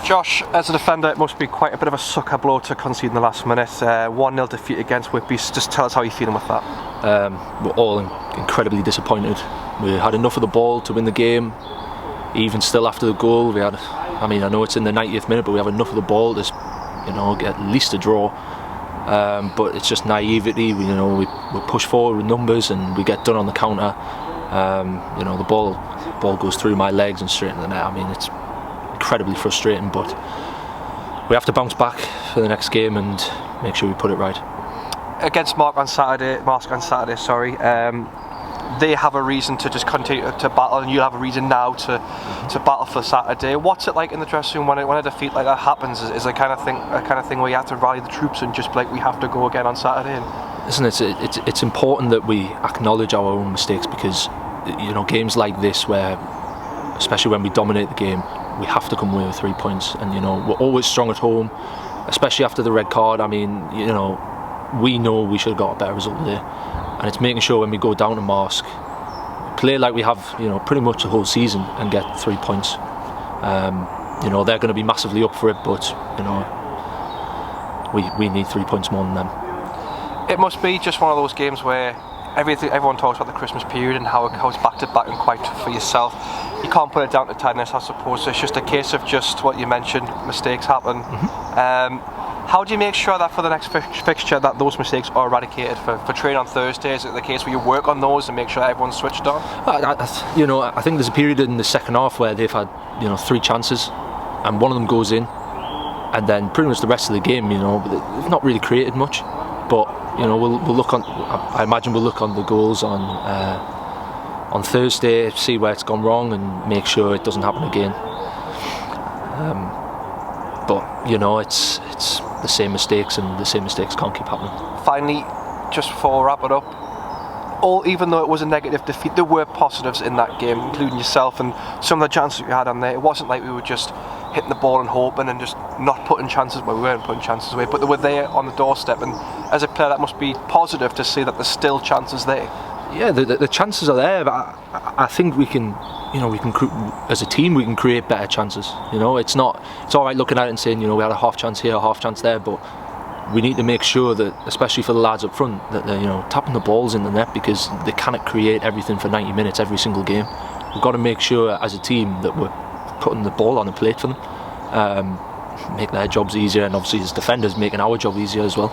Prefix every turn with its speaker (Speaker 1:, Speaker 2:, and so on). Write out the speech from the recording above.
Speaker 1: Josh, as a defender, it must be quite a bit of a sucker blow to concede in the last minute. 1-0 defeat against Whitby. Just tell us how you're feeling with that.
Speaker 2: We're all incredibly disappointed. We had enough of the ball to win the game. Even still after the goal, I know it's in the 90th minute, but we have enough of the ball to, get at least a draw. But it's just naivety. We push forward with numbers and we get done on the counter. The ball goes through my legs and straight into the net. It's incredibly frustrating, but we have to bounce back for the next game and make sure we put it right.
Speaker 1: Against Mark on Saturday, they have a reason to just continue to battle, and you have a reason now to battle for Saturday. What's it like in the dressing room when a defeat like that happens? Is it a kind of thing where you have to rally the troops and just be like, we have to go again on Saturday?
Speaker 2: Listen, it's important that we acknowledge our own mistakes, because games like this, where especially when we dominate the game, we have to come away with 3 points. And we're always strong at home, especially after the red card. We know we should have got a better result there, and it's making sure when we go down to Marsk, play like we have pretty much the whole season and get 3 points. They're going to be massively up for it, but we need 3 points more than them.
Speaker 1: It must be just one of those games where everyone talks about the Christmas period and how it's back to back and quite for yourself. You can't put it down to tiredness, I suppose. It's just a case of just what you mentioned, mistakes happen. How do you make sure that for the next fixture that those mistakes are eradicated for training on Thursday? Is it the case where you work on those and make sure that everyone's switched on?
Speaker 2: I think there's a period in the second half where they've had 3 chances and one of them goes in, and then pretty much the rest of the game, they've not really created much. But we'll look on. I imagine we'll look on the goals on Thursday, see where it's gone wrong, and make sure it doesn't happen again. It's the same mistakes, and the same mistakes can't keep happening.
Speaker 1: Finally, just before we wrap it up, even though it was a negative defeat, there were positives in that game, including yourself and some of the chances we had on there. It wasn't like we were just hitting the ball and hoping and just not putting chances away. We weren't putting chances away, but they were there on the doorstep, and as a player that must be positive to see that there's still chances there.
Speaker 2: Yeah, the chances are there, but I think we can, as a team, we can create better chances. It's all right looking at it and saying, we had a half chance here, a half chance there, but we need to make sure that, especially for the lads up front, that they're tapping the balls in the net, because they cannot create everything for 90 minutes every single game. We've got to make sure as a team that we're putting the ball on a plate for them, make their jobs easier, and obviously as defenders making our job easier as well.